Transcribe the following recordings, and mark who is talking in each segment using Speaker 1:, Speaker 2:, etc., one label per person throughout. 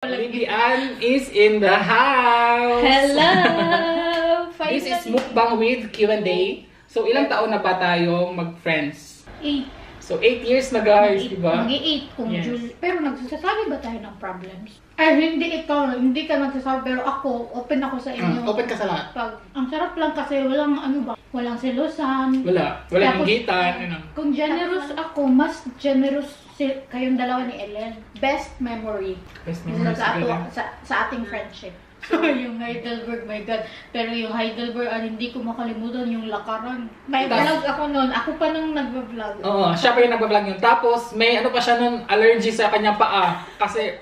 Speaker 1: Lilian is in the house!
Speaker 2: Hello!
Speaker 1: This is Mukbang with Q&A. So, ilang taon na ba tayo mag-friends?
Speaker 2: 8.
Speaker 1: So, 8 years na guys, diba?
Speaker 2: Mag-8 kung
Speaker 1: Yes.
Speaker 2: June. Pero nagsasabi ba tayo ng problems? Ay, hindi ikaw. Hindi ka nagsasabi. Pero ako, open ako sa inyo.
Speaker 1: Open ka sa lahat?
Speaker 2: Ang sarap lang kasi walang walang selosan.
Speaker 1: Walang
Speaker 2: Tapos,
Speaker 1: inggitan.
Speaker 2: Kung generous ako, mas generous kayong dalawa ni Ellen. Best memory.
Speaker 1: Best
Speaker 2: Yung
Speaker 1: memories
Speaker 2: sa ating friendship. Yung Heidelberg, my God. Pero yung Heidelberg, hindi ko makalimutan yung lakaran. May vlog ako noon. Ako pa nang nagbablog.
Speaker 1: Oo, siya pa yung nagbablog yun. Tapos, may ano pa siya nun, allergy sa kanyang paa. Kasi,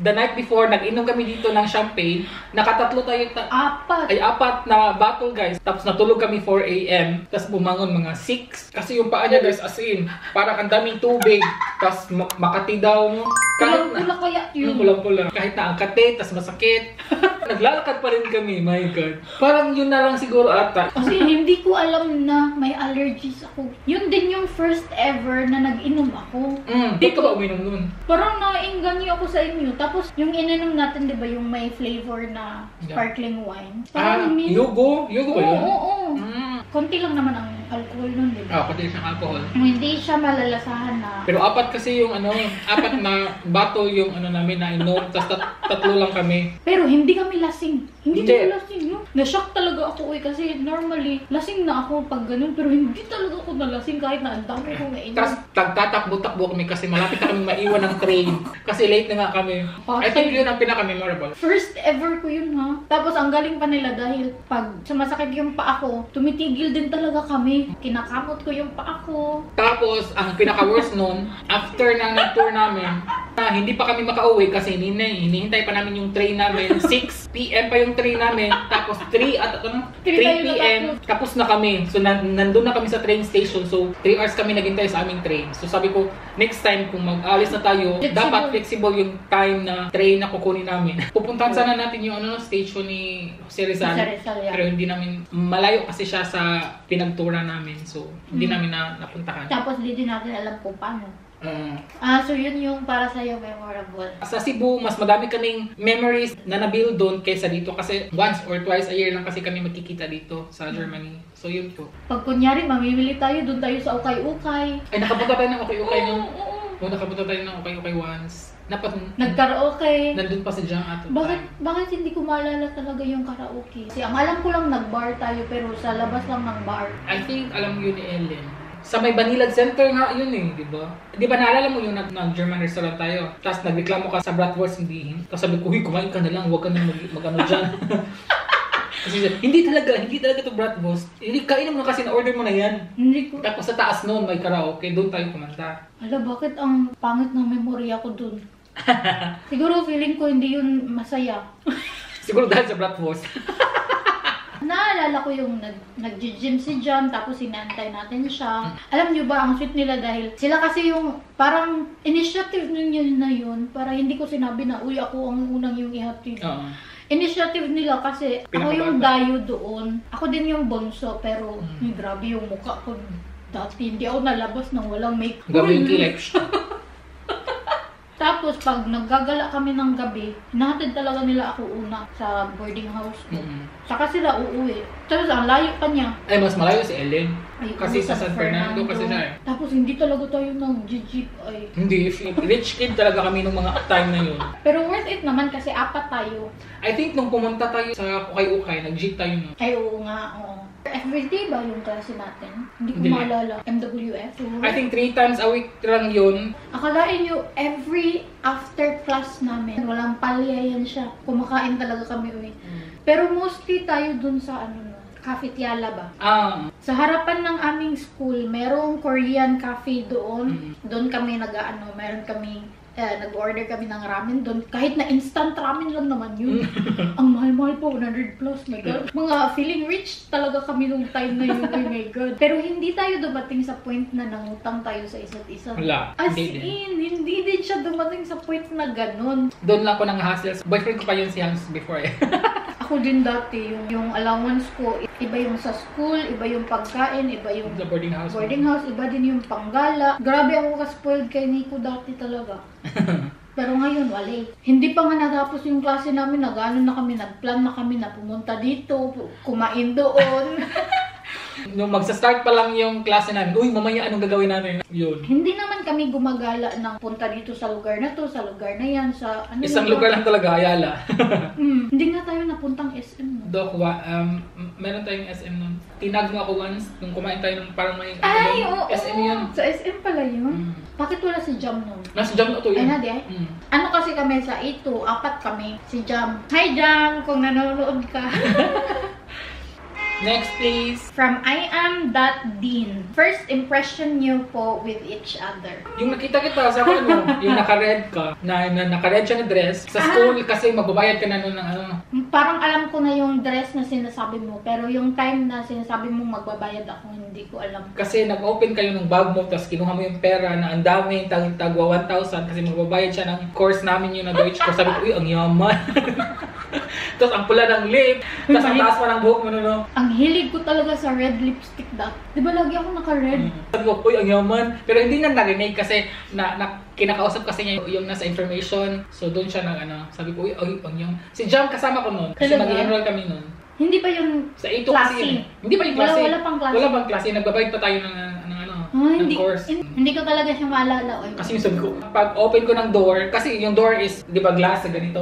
Speaker 1: the night before, nag-inom kami dito ng champagne. Nakatatlo tayo. Apat na bottle, guys. Tapos natulog kami 4 AM. Tapos bumangon mga 6. Kasi yung paa niya, guys, as in, parang ang daming tubig. Tapos makati daw.
Speaker 2: Pulang-pula kaya yun.
Speaker 1: Pulang-pula. Kahit na ang kate, tapos masakit. Naglalakad pa rin kami, my God. Parang yun na lang siguro ata.
Speaker 2: Kasi hindi ko alam na may allergies ako. Yun din yung first ever na nag-inom ako.
Speaker 1: Di ka ba uminom nun?
Speaker 2: Parang nainganyo ako sa inyo. Tapos yung ininom natin, di ba, yung may flavor na sparkling wine.
Speaker 1: Yugo? Yugo ba yun?
Speaker 2: Oo. Konti lang naman ang alcohol nun, di ba?
Speaker 1: Konti siyang alcohol.
Speaker 2: Hindi siya malalasahan na.
Speaker 1: Pero apat kasi yung apat na bottle yung namin na inom. Tapos tatlo lang kami.
Speaker 2: Pero hindi kami lasing. Hindi tayo lasing, no? Na-shock talaga ako kasi normally, lasing na ako pag ganun. Pero hindi talaga ako nalasing kahit na ang dami kong nainom.
Speaker 1: Tapos tagtatakbo-takbo kami kasi malapit na kami maiwan ng train. Kasi late na nga kami. I think yun ang pinaka-memorable.
Speaker 2: First ever ko yun, ha? Tapos ang galing pa nila dahil pag sumasakit yung paa ko, tumitigil din talaga kami. Kinakamot ko yung paa ko.
Speaker 1: Tapos, ang pinaka-worst nun, after ng tour namin, hindi pa kami makauwi kasi hinihintay pa namin yung train namin. 6 PM pa yung train namin. Tapos 3 PM, tapos na kami. So, nandun na kami sa train station. So, 3 hours kami naghintay sa aming train. So, sabi ko, next time kung mag-alis na tayo, dapat flexible yung time na train na kukunin namin. Pupuntahan sana natin yung station ni Jose Rizal. Pero hindi namin, malayo kasi siya sa pinagtura namin. So, hindi namin napuntahan.
Speaker 2: Tapos hindi din natin alam kung paano. So yun yung para sa'yo memorable.
Speaker 1: Sa Cebu, mas madami kaming memories na nabuild doon kaysa dito kasi once or twice a year lang kasi kami magkikita dito sa Germany. So yun po.
Speaker 2: Pag kunyari, mamimili tayo, doon tayo sa Ukay-Ukay.
Speaker 1: Ay, nakapunta tayo ng Ukay-Ukay nun. Oo, nakapunta tayo ng Ukay-Ukay once.
Speaker 2: Nag-karaoke.
Speaker 1: Nandun pa si Jang at
Speaker 2: Bakit hindi ko maalala talaga yung karaoke? Kasi ang alam ko lang nag-bar tayo pero sa labas lang ng bar.
Speaker 1: I think alam yun ni Ellen. Sa may Banilad Center nga yun di ba? Di ba naalala mo yung nag-German restaurant tayo? Tapos nagreklamo ka sa bratwurst, hindi. Tapos sabi ko, kumain ka na lang, huwag ka na mag-ano dyan. Kasi hindi talaga ito bratwurst. Hindi, kainin mo na kasi na-order mo na yan.
Speaker 2: Hindi ko.
Speaker 1: Tapos sa taas noon may karaoke, doon tayo kumanta.
Speaker 2: Ala, bakit ang pangit ng memorya ko doon? Siguro feeling ko hindi yun masaya.
Speaker 1: Siguro dahil sa bratwurst.
Speaker 2: Naalala ko yung nag-gym si John, tapos sinantay natin siya. Alam niyo ba, ang sweet nila dahil sila kasi yung parang initiative ninyo na yun. Para hindi ko sinabi na, uy, ako ang unang yung ihatid. Initiative nila kasi ako yung dayo doon. Ako din yung bonso, pero grabe yung mukha ko. Dati hindi ako nalabas nang walang makeup.
Speaker 1: Gabi yung kilek.
Speaker 2: Tapos, pag naggagala kami ng gabi, hinahatid talaga nila ako una sa boarding house ko. Saka sila uuwi. Tapos, ang layo pa niya.
Speaker 1: Ay, mas malayo si Ellen. Kasi sa San Fernando kasi siya.
Speaker 2: Tapos, hindi talaga tayo nag-jeep.
Speaker 1: Hindi. Rich kid talaga kami nung mga time na yun.
Speaker 2: Pero worth it naman kasi apat tayo.
Speaker 1: I think nung pumunta tayo sa Ukay-Ukay, nag-jeep tayo no?
Speaker 2: Ay, oo nga. Oo. Everyday ba yung klase natin? Hindi ko maalala. MWF?
Speaker 1: I think 3 times a week lang yun.
Speaker 2: Akalain nyo, every after class namin, walang palya yan siya. Kumakain talaga kami uwi. Pero mostly tayo dun sa Cafe Tiala ba? Sa harapan ng aming school, merong Korean cafe doon. Doon kami meron kami nag-order kami ng ramen doon. Kahit na instant ramen lang naman yun. Ang mahal-mahal po, 100 plus. My God. Mga feeling rich talaga kami nung time na yun. Oh my God. Pero hindi tayo dumating sa point na nangutang tayo sa isa't isa.
Speaker 1: Wala.
Speaker 2: As in, hindi din siya dumating sa point na ganun.
Speaker 1: Doon lang ako nang hassles. Boyfriend ko pa yun si Hans before eh.
Speaker 2: Ako din dati, yung allowance ko, iba yung sa school, iba yung pagkain, iba yung
Speaker 1: Sa boarding house.
Speaker 2: boarding house, iba din yung panggala. Grabe ako ka-spoiled kay Nico dati talaga. Pero ngayon, wala. Hindi pa nga natapos yung klase namin, nag-ano na kami, nag-plan na kami na pumunta dito, kumain doon.
Speaker 1: Nung magsa-start pa lang yung klase namin, uy, mamaya anong gagawin natin? Yun.
Speaker 2: Hindi naman kami gumagala ng punta dito sa lugar na to, sa lugar na yan, sa ano.
Speaker 1: Isang lugar lang talaga, Ayala.
Speaker 2: Hindi nga tayo napuntang SM. No?
Speaker 1: Dok, meron tayong SM nun. Tinag mo ako once, nung kumain tayo ng parang may...
Speaker 2: Ay, oo.
Speaker 1: SM yun.
Speaker 2: Sa SM pala yun. Bakit wala si Jam nun?
Speaker 1: Nasa Jam na to yun.
Speaker 2: Ay, nadi ay. Ano kasi kami sa ito, 4 kami. Si Jam. Hi Jam, kung nanonood ka.
Speaker 1: Next, please.
Speaker 2: From I am.Dean. First impression niyo po with each other.
Speaker 1: Yung nakita kita sa ano, yung naka-red ka, na naka-red siya na dress. Sa school kasi magbabayad ka na nun ng ano.
Speaker 2: Parang alam ko na yung dress na sinasabi mo, pero yung time na sinasabi mo magbabayad ako, hindi ko alam.
Speaker 1: Kasi nag-open kayo ng bag mo, tapos kinuha mo yung pera na ang dami, tagwa 1,000 kasi magbabayad siya ng course namin yung nag-reach ko. Sabi ko, uy, ang yaman. Tapos ang pula ng lip, tapos ang taas pa ng buhok mo, no?
Speaker 2: Ang hilig ko talaga sa red lipstick dati. Di ba lagi ako naka-red?
Speaker 1: Sabi ko, uy, ang yaman. Pero hindi na narinig kasi kinakausap kasi niya yung nasa information. So doon siya sabi ko, uy, ang yaman. Si Jam kasama ko noon kasi mag-enroll kami noon.
Speaker 2: Hindi pa yung
Speaker 1: sa ito kasi hindi pa yung klase.
Speaker 2: Wala pang klase.
Speaker 1: Wala pang klase. Nagbabayad pa tayo ng ng course.
Speaker 2: Hindi ko talaga siya maalala.
Speaker 1: Kasi yung sabi ko, pag open ko ng door, kasi yung door is, di ba, glass na ganito.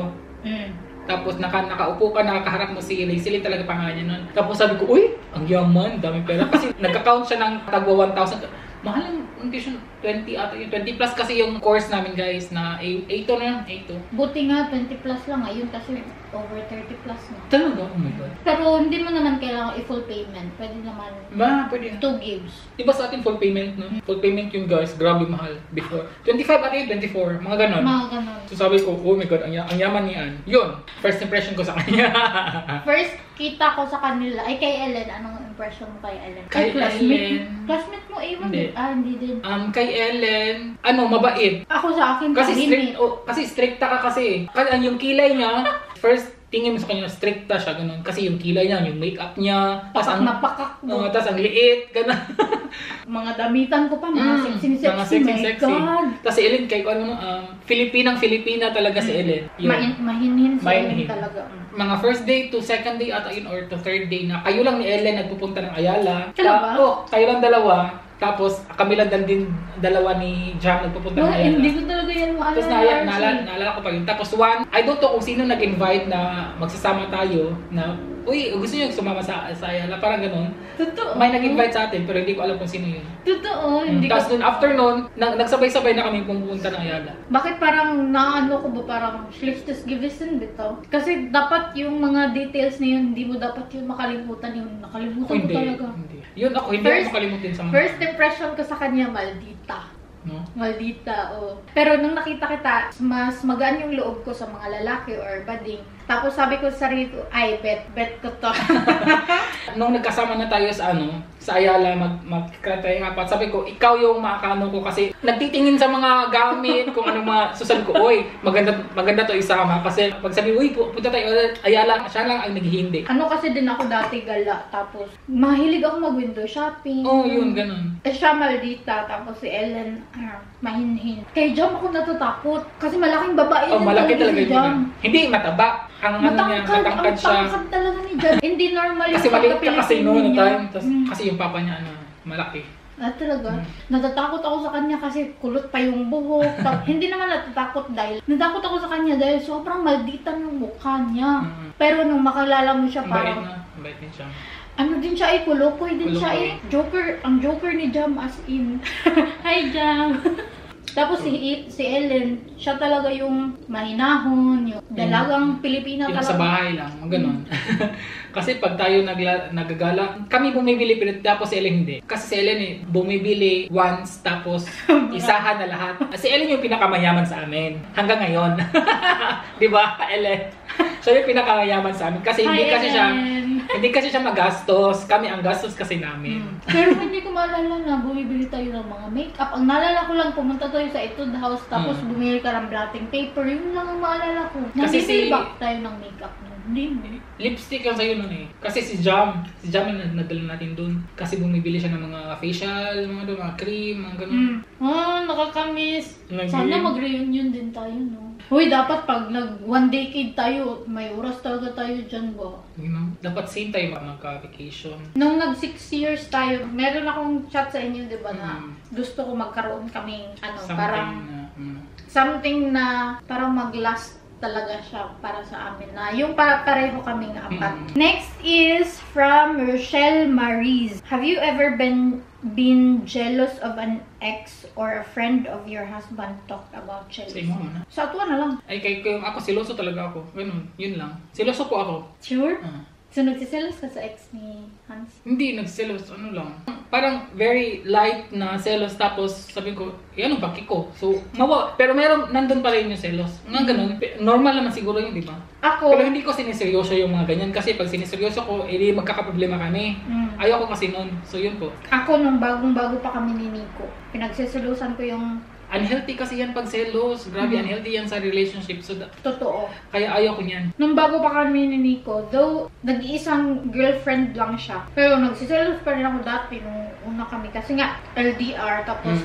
Speaker 1: Tapos nakaupo ka, nakakaharap mo si Lay. Sili talaga pangalan niya nun. Tapos sabi ko, uy, ang yaman, daming pera. Kasi nagka-count siya ng tagwa 1,000. Mahal ang tuition, 20 ata yun. 20 plus kasi yung course namin guys na A2 na yun, A2.
Speaker 2: Buti nga, 20 plus lang. Ayun kasi over 30 plus na.
Speaker 1: Talaga? Oh my God.
Speaker 2: Pero hindi mo naman kailangan i-full payment. Pwede naman.
Speaker 1: Pwede.
Speaker 2: 2 gives.
Speaker 1: Diba sa atin full payment, no? Full payment yung guys, grabe mahal before. 25 at 24, mga ganon.
Speaker 2: Mga ganon.
Speaker 1: So sabi ko, oh my God, ang yaman ni Ann. Yun, first impression ko sa kanya.
Speaker 2: First kita ko sa kanila, ay kay Ellen, anong impression mo kay Ellen?
Speaker 1: Kay Ellen.
Speaker 2: Classmate mo, Ewan?
Speaker 1: Hindi.
Speaker 2: Hindi din.
Speaker 1: Kay Ellen, mabait.
Speaker 2: Ako sa akin,
Speaker 1: Kasi
Speaker 2: tahimik.
Speaker 1: kasi stricta ka kasi. Kasi yung kilay niya, first tingin mo sa kanya, stricta siya, ganun. Kasi yung kilay niya, yung makeup niya,
Speaker 2: Pakak na pakak mo.
Speaker 1: tas ang liit, ganun.
Speaker 2: Mga damitan ko pa, mga sexy.
Speaker 1: Mga sexy.
Speaker 2: God.
Speaker 1: Tas si Ellen, kay Filipina talaga si Ellen.
Speaker 2: Mahinhin si
Speaker 1: Mahinhin.
Speaker 2: Ellen talaga.
Speaker 1: Mga first day to second day ata yun, or to third day na kayo lang ni Ellen nagpupunta ng Ayala.
Speaker 2: Talaga?
Speaker 1: Kayo lang dalawa. Tapos kami lang din dalawa ni Jam nagpupunta ng Ayala.
Speaker 2: Hindi ko talaga yan maalala.
Speaker 1: Tapos naalala ko pa yun. Tapos I don't know kung sino nag-invite na magsasama tayo na, uy, gusto nyo sumama sa Ayala, parang ganun.
Speaker 2: Totoo.
Speaker 1: May nag-invite sa atin, pero hindi ko alam kung sino yun.
Speaker 2: Totoo.
Speaker 1: Tapos noon, after noon, nagsabay-sabay na kami pumunta ng Ayala.
Speaker 2: Bakit parang naano ko ba parang schlechtes gewissen bitaw? Kasi dapat yung mga details na yun, hindi mo dapat yung makalimutan yung nakalimutan ko talaga.
Speaker 1: Hindi. Yun ako, hindi ako makalimutin sa mga.
Speaker 2: First impression ko sa kanya, maldita.
Speaker 1: No?
Speaker 2: Maldita, oh. Pero nung nakita kita, mas magaan yung loob ko sa mga lalaki or bading. Tapos sabi ko sa sarili ko, ay, bet ko to.
Speaker 1: Nung nagkasama na tayo sa sa Ayala, magkratay nga pa. Sabi ko, ikaw yung makakano ko kasi nagtitingin sa mga gamit, kung anong mga susan ko, uy, maganda to isama. Kasi pag sabi, uy, punta tayo Ayala, siya lang ang naghihindi.
Speaker 2: Ano kasi din ako dati gala, tapos mahilig ako mag-window shopping.
Speaker 1: Oh, yun, ganun.
Speaker 2: Siya maldita, tapos si Ellen, mahinhin. Kay Jam ako natatakot, kasi malaking babae din
Speaker 1: malaki
Speaker 2: talaga si Jam.
Speaker 1: Hindi, mataba. Ang matangkad siya.
Speaker 2: Matangkad talaga ni Jam. Hindi normal
Speaker 1: kasi maliit ka kasi noon na time. Tapos, kasi yung papa niya, malaki.
Speaker 2: Talaga. Natatakot ako sa kanya kasi kulot pa yung buhok. Hindi naman natatakot natakot ako sa kanya dahil sobrang malditan yung mukha niya. Pero nung makilala mo siya parang...
Speaker 1: Bait din siya.
Speaker 2: Ano din siya kulokoy din siya Joker, ang Joker ni Jam as in. Hi Jam! Tapos si Ellen, siya talaga yung mahinahon, yung dalagang Pilipina
Speaker 1: yung
Speaker 2: talaga.
Speaker 1: Sa bahay lang, ganon. Kasi pag tayo nagagala, kami bumibili pero tapos si Ellen hindi. Kasi si Ellen bumibili once tapos isahan na lahat. Si Ellen yung pinakamayaman sa amin hanggang ngayon. 'Di ba, Ellen? Siya yung pinakamayaman sa amin kasi hindi kasi siya magastos. Kami ang gastos kasi namin.
Speaker 2: Pero hindi ko maalala na bumibili tayo ng mga makeup. Ang naalala ko lang, pumunta tayo sa Etude House tapos bumili ka ng blotting paper. Yun lang ang maalala ko. Nabibili ba tayo ng makeup nun? Hindi mo.
Speaker 1: Lipstick lang sa'yo nun eh. Kasi si Jam yung nadala natin dun. Kasi bumibili siya ng mga facial, mga cream, mga ganun.
Speaker 2: Nakakamiss. Sana mag-reunion din tayo, no? Uy, dapat pag one decade tayo, may oras talaga tayo dyan ba?
Speaker 1: Dapat same tayo magka-vacation.
Speaker 2: Nung nag 6 years tayo, meron akong chat sa inyo, di ba, na gusto ko magkaroon kaming, something na parang mag-last talaga siya para sa amin na yung pareho kaming apat. Next is from Rochelle Maries. Have you ever been jealous of an ex or a friend of your husband talked about jealousy?
Speaker 1: Sa imo na.
Speaker 2: Sa atuan na lang.
Speaker 1: Ay, kung ako, siloso talaga ako. Ganun, yun lang. Siloso po ako.
Speaker 2: Sure? So, nagsiselos ka sa ex ni Hans?
Speaker 1: Hindi, nagsiselos. Ano lang. Parang very light na selos. Tapos, sabi ko, yan ang baki ko. So, pero nandun pa rin yung selos. Nga ganun. Normal naman siguro yun, di ba? Pero hindi ko siniseryoso yung mga ganyan. Kasi pag siniseryoso ko, edi magkakaproblema kami. Ayoko kasi nun. So, yun po.
Speaker 2: Ako, nung bagong-bago pa kami ni Nico, pinagsiselosan ko yung...
Speaker 1: Unhealthy kasi yan pag selos. Grabe, unhealthy yan sa relationship. So,
Speaker 2: totoo.
Speaker 1: Kaya ayoko niyan.
Speaker 2: Nung bago pa kami ni Nico, though nag-iisang girlfriend lang siya, pero nagsiselos pa rin ako dati nung una kami. Kasi nga, LDR, tapos...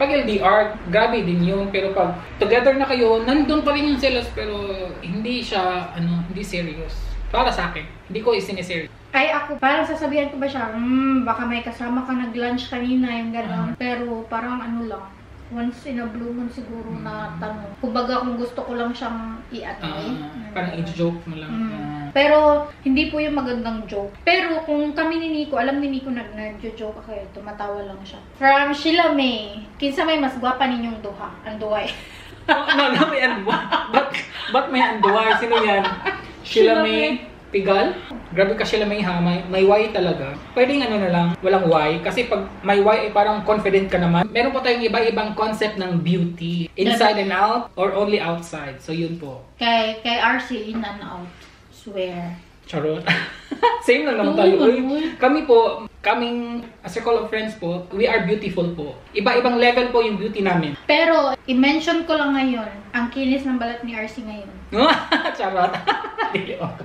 Speaker 1: Pag LDR, grabe din yun. Pero pag together na kayo, nandun pa rin yung selos. Pero hindi siya, hindi serious. Para sa akin. Hindi ko isineseryoso.
Speaker 2: Ay, ako, parang sasabihan ko ba siya, baka may kasama ka nag-lunch kanina, yung gano'n. Pero parang lang, once in a blue moon siguro na tanong. Kumbaga kung gusto ko lang siyang
Speaker 1: parang i-joke mo lang.
Speaker 2: Pero hindi po yung magandang joke. Pero kung kami ni Nico, alam ni Nico na nag-joke kayo, tumatawa lang siya. From Sheila May, kinsa may mas gwapa ninyong duha? Anduay.
Speaker 1: May anduay? Ba't may anduay? Sino yan? Sheila May Pigal? Grabe ka Sheila May ha, may Y talaga. Pwedeng na lang, walang Y. Kasi pag may Y ay parang confident ka naman. Meron po tayong iba-ibang concept ng beauty. Inside and out or only outside. So yun po.
Speaker 2: Kay RC, in and out. Swear.
Speaker 1: Charot. Same lang naman tayo. Kami po, kaming a circle of friends po, we are beautiful po. Iba-ibang level po yung beauty namin.
Speaker 2: Pero, i-mention ko lang ngayon, ang kinis ng balat ni RC ngayon.
Speaker 1: Charot.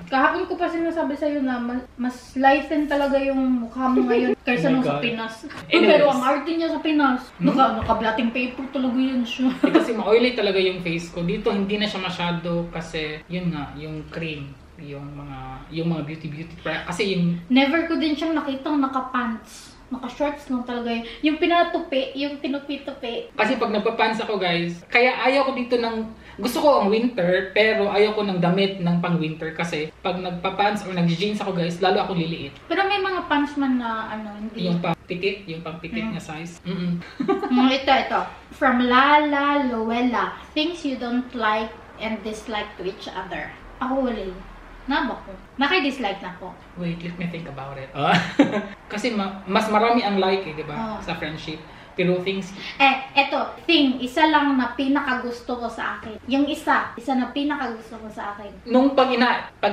Speaker 2: Kahapon ko pa sinasabi sa'yo na mas lighten talaga yung mukha mo ngayon kaysa nung sa Pinas. Pero ang arte niya sa Pinas, naka-blotting paper talaga yun siya.
Speaker 1: Kasi ma-oily talaga yung face ko. Dito hindi na siya masyado kasi yun nga, yung cream. Yung mga beauty kasi yung
Speaker 2: never ko din siyang nakitang naka-pants. Naka-shorts lang talaga yun. Yung pinatupi, yung tinupi-tupi.
Speaker 1: Kasi pag nagpa-pants ako guys, kaya ayaw ko dito gusto ko ang winter, pero ayaw ko ng damit ng pang-winter kasi pag nagpa-pants or nag-jeans ako guys, lalo ako liliit.
Speaker 2: Pero may mga pants man na hindi.
Speaker 1: Yung pang-pitit na size.
Speaker 2: Ito. From Lala Luella. Things you don't like and dislike to each other. Ako wala. Naba ko. Naki-dislike na ko.
Speaker 1: Wait, let me think about it. Kasi mas marami ang like di ba? Sa friendship. Pero things...
Speaker 2: eto. Isa lang na pinakagusto ko sa akin. Yung isa na pinakagusto ko sa akin.
Speaker 1: Nung pag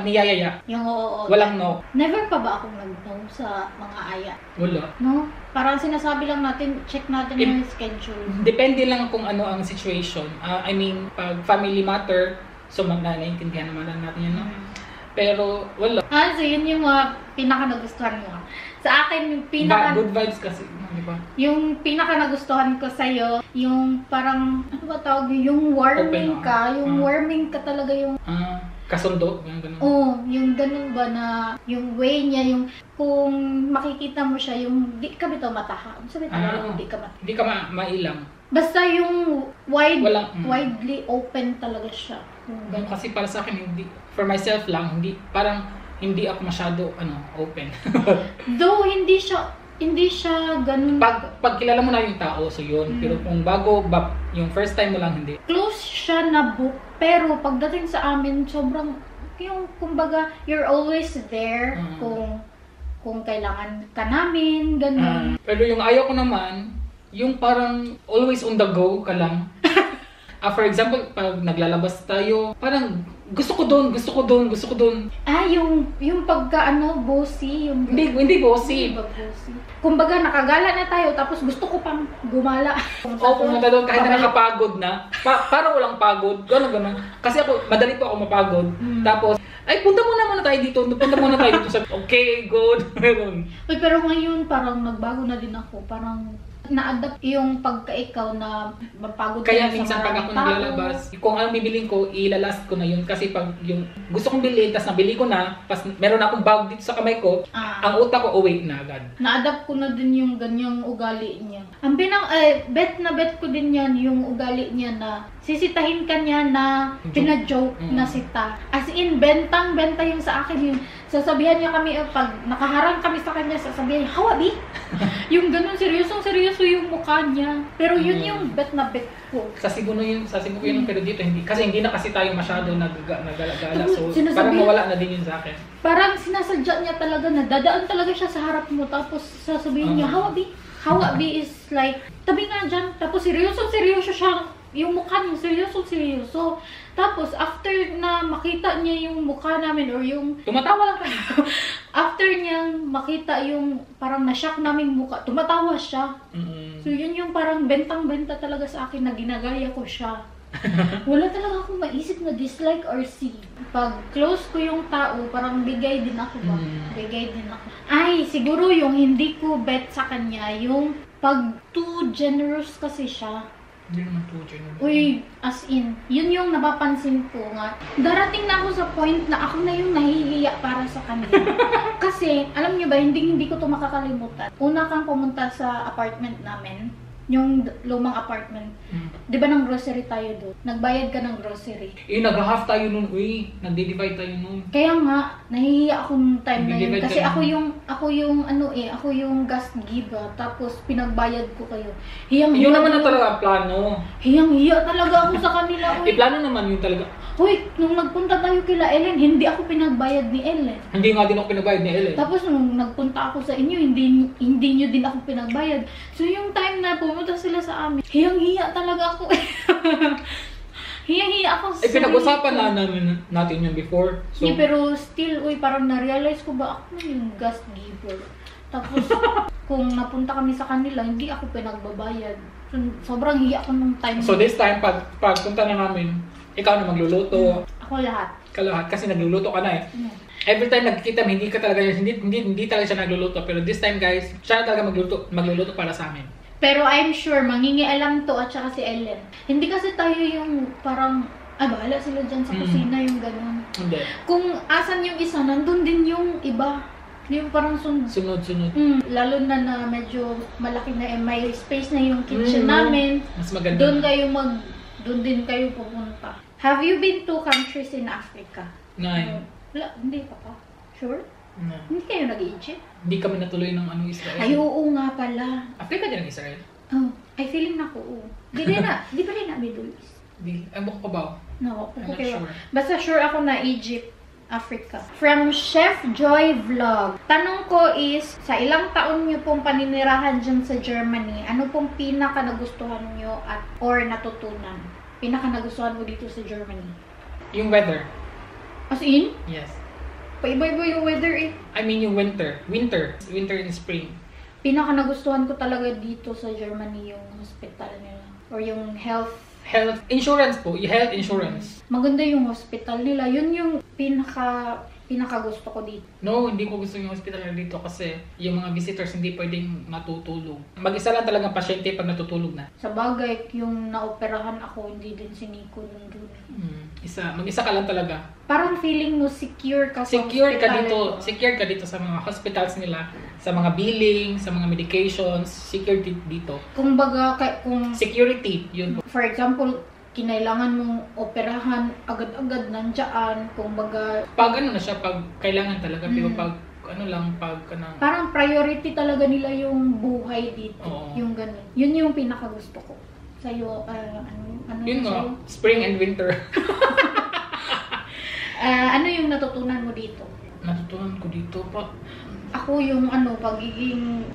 Speaker 1: niyayaya.
Speaker 2: Yung oo.
Speaker 1: Walang no.
Speaker 2: Never pa ba akong nag-no sa mga aya?
Speaker 1: Wala.
Speaker 2: No? Parang sinasabi lang natin, check natin yung schedule.
Speaker 1: Depende lang kung ano ang situation. I mean, pag family matter, so naiintindihan naman natin yan, no? Pero, wala.
Speaker 2: So yun yung mga pinaka-nagustuhan mo. Sa akin, yung
Speaker 1: good vibes kasi, di ba?
Speaker 2: Yung pinaka-nagustuhan ko sa'yo, yung parang, ano ba tawag yung warming ka. Yung warming ka talaga yung...
Speaker 1: kasundo, gano'n.
Speaker 2: Yung gano'n ba na, yung way niya, yung kung makikita mo siya, yung di ka bitaw mataha. Sabi talaga, di ka mataha.
Speaker 1: Di ka mailang.
Speaker 2: Basta yung widely open talaga siya.
Speaker 1: Kasi para sa akin, for myself lang, hindi ako masyado open.
Speaker 2: Though hindi siya ganun.
Speaker 1: Pag kilala mo na yung tao, so yun. Pero kung yung first time mo lang, hindi.
Speaker 2: Close siya na book, pero pagdating sa amin, sobrang, yung kumbaga, you're always there kung kailangan ka namin, ganun.
Speaker 1: Pero yung ayaw ko naman, yung parang always on the go ka lang. For example, pag naglalabas tayo, parang gusto ko doon.
Speaker 2: Yung pagka bossy, yung...
Speaker 1: Hindi bossy.
Speaker 2: Hindi ba bossy? Kumbaga, nakagala na tayo, tapos gusto ko pang gumala.
Speaker 1: Pumunta doon kahit na nakapagod na. Parang walang pagod. Gano'n. Kasi madali po ako mapagod. Tapos, Ay, punta muna tayo dito. Punta muna tayo dito. Sabi, okay, good.
Speaker 2: Uy, pero ngayon parang nagbago na din ako. Parang na-adapt yung pagka-ikaw na mapagod
Speaker 1: Kaya
Speaker 2: tayo
Speaker 1: minsan
Speaker 2: sa
Speaker 1: pag ako
Speaker 2: maraming tao.
Speaker 1: naglalabas, kung anong bibiling ko, ilalast ko na yun. Kasi pag yung gusto kong bilhin, tas nabili ko na, pas meron akong bag dito sa kamay ko, ang utak ko, wait na agad.
Speaker 2: Na-adapt ko na din yung ganyang ugali niya. Ang bet ko din yan, yung ugali niya na sisitahin ka niya na pina-joke na sita. As in, bentang-benta yung sa akin yung sasabihan niya kami, pag nakaharang kami sa kanya, sasabihan niya, hawabi! Yung ganun, seryoso yung mukha niya. Pero yun yung bet ko.
Speaker 1: Sa Cebu yun, pero dito, kasi hindi na kasi tayo masyado nagala-gala. So,
Speaker 2: Sinasabi-
Speaker 1: parang mawala na din yun sa akin.
Speaker 2: Parang sinasadya niya talaga na dadaan talaga siya sa harap mo, tapos sasabihin niya, hawabi! Hawabi is like, tabi nga dyan. Tapos seryoso siya. Yung mukha niya, seryoso. Tapos, after na makita niya yung mukha namin, or yung...
Speaker 1: Tumatawa lang tayo.
Speaker 2: After niyang makita yung parang na-shock naming mukha, tumatawa siya. So, yun yung parang bentang-benta talaga sa akin na ginagaya ko siya. Wala talaga akong maisip na dislike or see. Pag close ko yung tao, parang bigay din ako ba? Bigay din ako. Ay, siguro yung hindi ko bet sa kanya, yung pag too generous kasi siya.
Speaker 1: Hindi naman too generous.
Speaker 2: Uy, as in, yun yung napapansin ko nga. Darating na ako sa point na ako na yung nahihiya para sa kanila. Kasi, alam nyo ba, hindi ko to makakalimutan. Una kang pumunta sa apartment namin, yung lumang apartment. Di ba ng grocery tayo doon? Nagbayad ka ng grocery.
Speaker 1: Nag-half tayo nun. Nagdi-divide tayo nun.
Speaker 2: Kaya nga, nahihiya ako nung time na yun.
Speaker 1: Nagdi-divide
Speaker 2: Kasi
Speaker 1: kayo.
Speaker 2: ako yung gas giver. Tapos pinagbayad ko kayo.
Speaker 1: Yun naman na talaga ang plano.
Speaker 2: Hiyang-hiya talaga ako sa kanila.
Speaker 1: Plano naman yun talaga.
Speaker 2: Hoy, nung nagpunta tayo kila Ellen, hindi ako pinagbayad ni Ellen.
Speaker 1: Hindi nga din ako pinabayad ni Ellen.
Speaker 2: Tapos nung nagpunta ako sa inyo, hindi nyo din ako pinagbayad. So yung time na pumunta sila sa amin, hiyang-hiya talaga ako. Hiyang-hiya ako sa
Speaker 1: Pinag-usapan natin yun before. So,
Speaker 2: pero still, parang na-realize ko ba ako na yung gas giver. Tapos, kung napunta kami sa kanila, hindi ako pinagbabayad. So, sobrang hiya ko nung time.
Speaker 1: So this time, pag punta na namin, ikaw na magluluto.
Speaker 2: Ako lahat.
Speaker 1: Kasi nagluluto ka na eh. Every time nagkikita mo, hindi talaga siya nagluluto. Pero this time guys, siya na talaga magluluto para sa amin.
Speaker 2: Pero I'm sure, mangingialam to at saka si Ellen. Hindi kasi tayo yung parang, bahala sila dyan sa kusina, yung gano'n.
Speaker 1: Hindi.
Speaker 2: Kung asan yung isa, nandun din yung iba. Yung parang
Speaker 1: sunod.
Speaker 2: Lalo na medyo malaki na may space na yung kitchen namin.
Speaker 1: Mas maganda.
Speaker 2: Doon din kayo pupunta. Have you been to countries in Africa?
Speaker 1: Nine.
Speaker 2: Wala, hindi pa pa. Sure?
Speaker 1: No.
Speaker 2: Hindi kayo nag-Egypt?
Speaker 1: Hindi kami natuloy ng Israel.
Speaker 2: Ay, oo nga pala.
Speaker 1: Africa din ang Israel?
Speaker 2: Oh, ay feeling na ko, oo. Di pa rin na Middle East.
Speaker 1: Buko ka ba?
Speaker 2: No,
Speaker 1: I'm
Speaker 2: okay.
Speaker 1: not sure.
Speaker 2: Basta sure ako na Egypt, Africa. From Chef Joy Vlog. Tanong ko is, sa ilang taon niyo pong paninirahan dyan sa Germany, ano pong pinaka nagustuhan niyo or natutunan? Pinaka nagustuhan mo dito sa Germany?
Speaker 1: Yung weather.
Speaker 2: As in?
Speaker 1: Yes.
Speaker 2: Paiba-iba yung weather eh.
Speaker 1: I mean yung winter. Winter and spring.
Speaker 2: Pinaka nagustuhan ko talaga dito sa Germany yung hospital nila. Or yung health
Speaker 1: insurance po. Yung health insurance.
Speaker 2: Maganda yung hospital nila. Yun yung pinaka gusto ko dito.
Speaker 1: No, hindi ko gusto yung hospital na dito kasi yung mga visitors hindi pwedeng matutulog. Mag-isa lang talagang pasyente pag natutulog na.
Speaker 2: Sa bagay, yung naoperahan ako, hindi din si Nico nandun.
Speaker 1: Mag-isa ka lang talaga.
Speaker 2: Parang feeling mo secure ka sa
Speaker 1: Secured
Speaker 2: hospital.
Speaker 1: Secured ka dito sa mga hospitals nila, sa mga billing, sa mga medications, secured dito.
Speaker 2: Kung
Speaker 1: Security, yun.
Speaker 2: For example, kinailangan mong operahan agad-agad nandiyan, kung baga
Speaker 1: Pag na siya, pag kailangan talaga, pero pag
Speaker 2: parang priority talaga nila yung buhay dito.
Speaker 1: Oo.
Speaker 2: Yung ganun. Yun yung pinaka gusto ko. Sa'yo,
Speaker 1: yun nga,
Speaker 2: sa'yo?
Speaker 1: spring and winter.
Speaker 2: Ano yung natutunan mo dito?
Speaker 1: Natutunan ko dito pa.
Speaker 2: Ako yung pagiging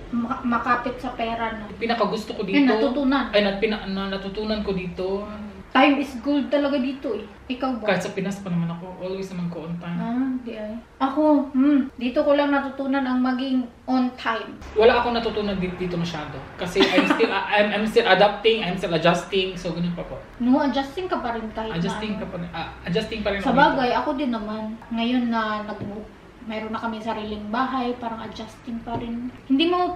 Speaker 2: makapit sa pera na.
Speaker 1: Pinakagusto ko dito.
Speaker 2: Yan, natutunan.
Speaker 1: Ay, natutunan ko dito.
Speaker 2: Time is gold talaga dito eh. Ikaw ba?
Speaker 1: Kahit sa Pinas pa naman ako, always naman ko on time.
Speaker 2: Di ay. Ako, dito ko lang natutunan ang maging on time.
Speaker 1: Wala akong natutunan dito masyado. Kasi I'm still adapting, I'm still adjusting, so ganun pa po.
Speaker 2: No, adjusting ka pa rin kahit
Speaker 1: Adjusting pa rin
Speaker 2: sa bagay, ako din naman. Ngayon na mayroon na kami sariling bahay, parang adjusting pa rin. Hindi na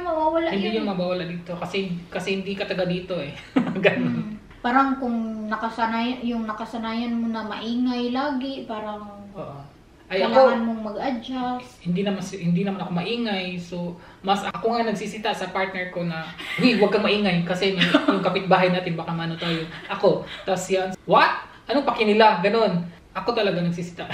Speaker 2: mawawala
Speaker 1: Hindi yung mabawala dito kasi hindi ka taga dito eh. Ganun.
Speaker 2: Parang kung nakasanayan mo na maingay lagi, parang kailangan mong mag-adjust.
Speaker 1: Hindi naman ako maingay. So, mas ako nga nagsisita sa partner ko na, huwag kang maingay kasi yung kapitbahay natin baka mano tayo. Ako, tas yan, what? Anong paki nila? Ganon. Ako talaga nagsisita.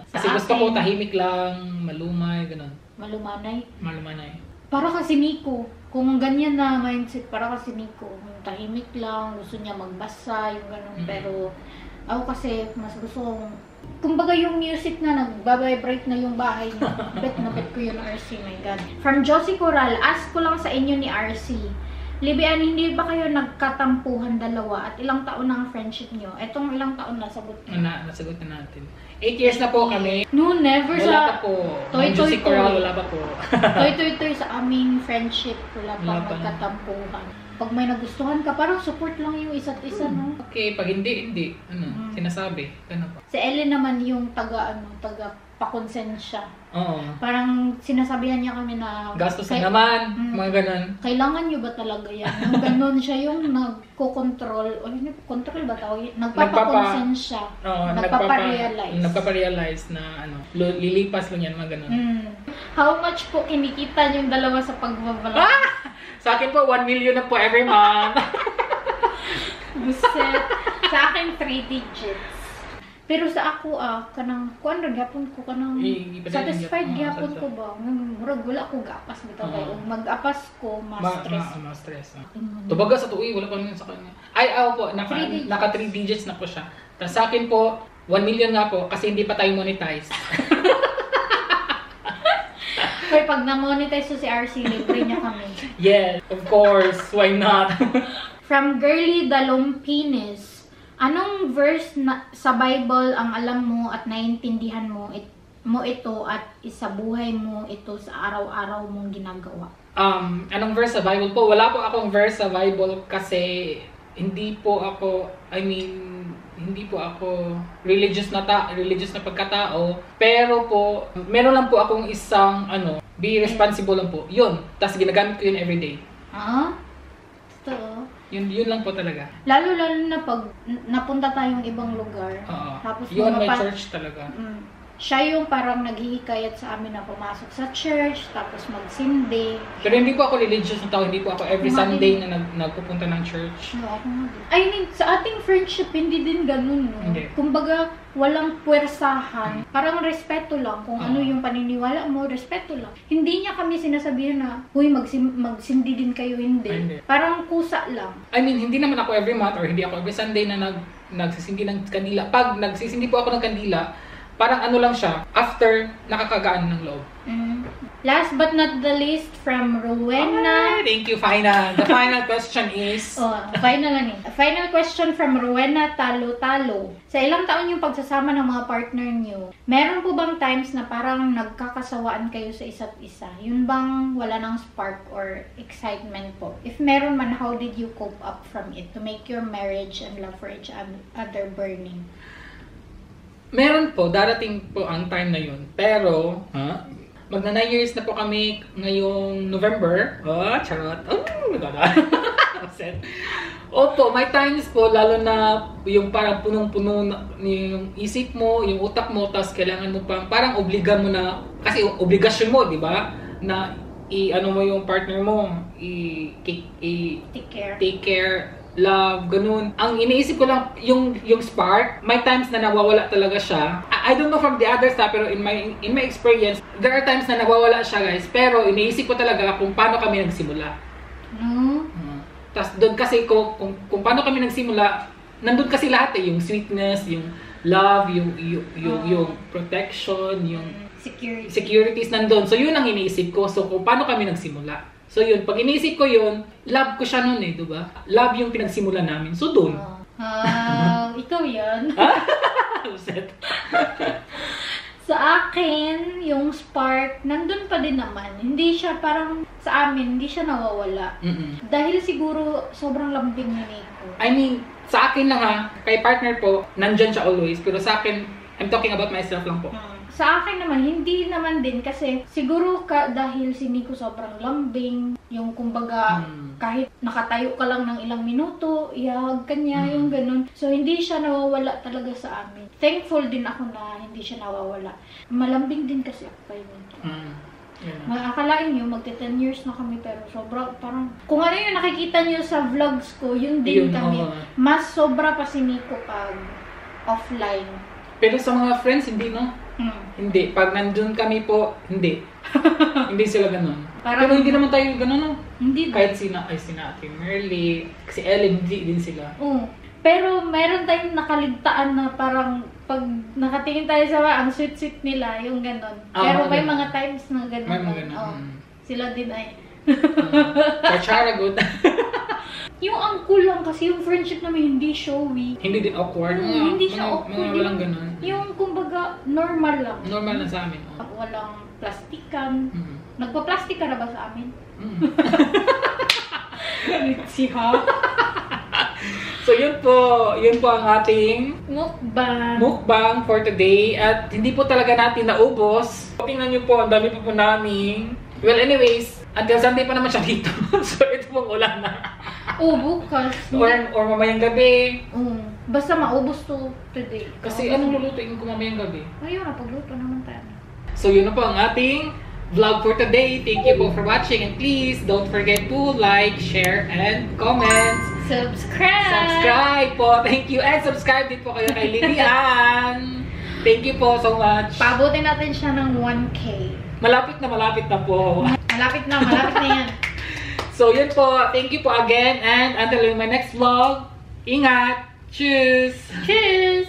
Speaker 1: Kasi gusto ko tahimik lang, malumay, ganon.
Speaker 2: Malumanay?
Speaker 1: Malumanay.
Speaker 2: Para kasi Nico. Kung ganyan na mindset, para kasi Nico. Yung tahimik lang, gusto niya magbasa, yung ganon. Pero ako kasi mas gusto kong, kumbaga yung music na nagbabibrate na yung bahay niya. Bet na bet ko yun, RC, my God. From Josie Coral, ask ko lang sa inyo ni RC. Libian, hindi ba kayo nagkatampuhan dalawa at ilang taon na ang friendship nyo? Etong ilang taon nasagot na?
Speaker 1: Nasagot na natin. 8 years na po kami.
Speaker 2: No, never
Speaker 1: wala pa po. Josie Coral, wala pa po.
Speaker 2: Toy sa aming friendship, wala pa nagkatampuhan. Pag may nagustuhan ka, parang support lang yung isa't isa, no?
Speaker 1: Okay, pag hindi. Sinasabi. Ano pa?
Speaker 2: Si Ellen naman yung taga pakonsensya.
Speaker 1: Oo.
Speaker 2: Parang sinasabihan niya kami na
Speaker 1: gastos na naman, mga ganun.
Speaker 2: Kailangan nyo ba talaga yan? Yung ganun siya yung nagko-control, control ba tawag? Nagpapakonsensya. Nagpaparealize.
Speaker 1: Nagpaparealize na lilipas lang yan, mga ganun.
Speaker 2: How much po kinikita yung dalawa sa pagbabalak?
Speaker 1: Sa akin po, 1 million na po every month.
Speaker 2: Buset. Sa akin, 3 digits. Pero sa ako, satisfied gyapon ko ba? Murag wala ko gapas bitaw kayo. Mag-apas ko, ma-stress.
Speaker 1: Ma-stress. Tubaga sa tuwi, wala pa naman sa kanya. Po, naka 3 digits na po siya. Tapos sa akin po, 1 million nga po, kasi hindi pa tayo monetize.
Speaker 2: Pero pag na-monetize si RC, libre niya kami.
Speaker 1: Yes, of course. Why not?
Speaker 2: From Girly Dalompines, anong verse sa Bible ang alam mo at naiintindihan mo ito at sa buhay mo ito sa araw-araw mong ginagawa?
Speaker 1: Anong verse sa Bible po? Wala po akong verse sa Bible kasi hindi po ako religious na pagkatao. Pero po, meron lang po akong isang be responsible lang po. Yun. Tapos ginagamit ko yun everyday.
Speaker 2: Totoo.
Speaker 1: Yun lang po talaga.
Speaker 2: Lalo na pag napunta tayong ibang lugar. Tapos
Speaker 1: yun, may church talaga.
Speaker 2: Siya yung parang naghihikayat sa amin na pumasok sa church, tapos magsindi.
Speaker 1: Pero hindi po ako religious na tao. Hindi po ako every Sunday na nagpupunta ng church.
Speaker 2: No, ako nga din. I mean, sa ating friendship, hindi din ganun, no?
Speaker 1: Hindi.
Speaker 2: Kumbaga, walang puwersahan. Parang respeto lang. Kung ano yung paniniwala mo, respeto lang. Hindi niya kami sinasabihan na, huy, magsindi din kayo, hindi. Parang kusa lang.
Speaker 1: I mean, hindi naman ako every month or hindi ako every Sunday na nagsisindi ng kandila. Pag nagsisindi po ako ng kandila, parang lang siya, after nakakagaan ng loob.
Speaker 2: Last but not the least, from Rowena.
Speaker 1: Thank you, Final. The final question is...
Speaker 2: Final question from Rowena Talo-Talo. Sa ilang taon yung pagsasama ng mga partner niyo, meron po bang times na parang nagkakasawaan kayo sa isa't isa? Yun bang wala ng spark or excitement po? If meron man, how did you cope up from it to make your marriage and love for each other burning?
Speaker 1: Meron po, darating po ang time na yun. Pero, magna 9 years na po kami ngayong November. Charot. Opo, may times po, lalo na yung parang punong-puno yung isip mo, yung utak mo, tapos kailangan mo parang obliga mo na, kasi obligasyon mo, di ba? Na mo yung partner mo, take care, love, ganun. Ang iniisip ko lang, yung spark, may times na nawawala talaga siya. I don't know from the others pero in my experience, there are times na nawawala siya, guys. Pero iniisip ko talaga kung paano kami nagsimula. Tapos doon kasi kung paano kami nagsimula, nandun kasi lahat yung sweetness, yung love, yung protection, yung
Speaker 2: securities
Speaker 1: nandun. So yun ang iniisip ko. So kung paano kami nagsimula. So yun, pag inisip ko yun, love ko siya nun eh, diba? Love yung pinagsimulan namin. So dun.
Speaker 2: Ikaw yan. Sa akin, yung spark, nandun pa din naman. Hindi siya parang sa amin, hindi siya nawawala. Dahil siguro sobrang lambing ni Nico.
Speaker 1: I mean, sa akin lang ha, kay partner po, nandyan siya always. Pero sa akin, I'm talking about myself lang po.
Speaker 2: Sa akin naman, hindi naman din kasi siguro dahil si Nico sobrang lambing, yung kumbaga kahit nakatayo ka lang ng ilang minuto, ihahag ka niya, yung ganun. So, hindi siya nawawala talaga sa amin. Thankful din ako na hindi siya nawawala. Malambing din kasi ako kayo. Akalain nyo, magte-10 years na kami pero sobra, parang, kung ano yung nakikita nyo sa vlogs ko, yun din kami. Mas sobra pa si Nico pag offline.
Speaker 1: Pero sa mga friends, hindi no? Hindi. Pag nandun kami po, hindi. Hindi sila ganun. Pero hindi naman tayo ganun, no?
Speaker 2: Hindi.
Speaker 1: Kahit sina Ate Merly, si Ellen, hindi din sila.
Speaker 2: Pero meron tayong nakaligtaan na parang pag nakatingin tayo sa ang sweet-sweet nila, yung ganun. Pero may mga times na ganun.
Speaker 1: May mga ganun.
Speaker 2: Sila din ay.
Speaker 1: Kachara good.
Speaker 2: Yung uncle lang kasi yung friendship namin hindi showy.
Speaker 1: Hindi din awkward.
Speaker 2: Hindi siya awkward.
Speaker 1: Mga walang ganun.
Speaker 2: Yung kumbaga normal lang.
Speaker 1: Normal na sa amin.
Speaker 2: Walang plastikan. Nagpa-plastic ka na ba sa amin? Si ha?
Speaker 1: So yun po ang ating mukbang for today. At hindi po talaga natin naubos. Tingnan nyo po, ang dami po namin. Well, anyways, until Sunday pa naman siya dito. So ito pong ulan na.
Speaker 2: Bukas.
Speaker 1: Or mamayang gabi.
Speaker 2: Basta maubos to today.
Speaker 1: Kasi anong lulutuin ko mamayang gabi?
Speaker 2: Ayun, napagluto naman tayo.
Speaker 1: So yun na po ang ating vlog for today. Thank you po for watching. And please, don't forget to like, share, and comment.
Speaker 2: Subscribe
Speaker 1: po. Thank you. And subscribe din po kayo kay Lilian. Thank you po so much.
Speaker 2: Pabutin natin siya ng 1K.
Speaker 1: Malapit na po.
Speaker 2: Malapit na yan.
Speaker 1: So yun po. Thank you po again. And until my next vlog, ingat. Cheers!
Speaker 2: Cheers!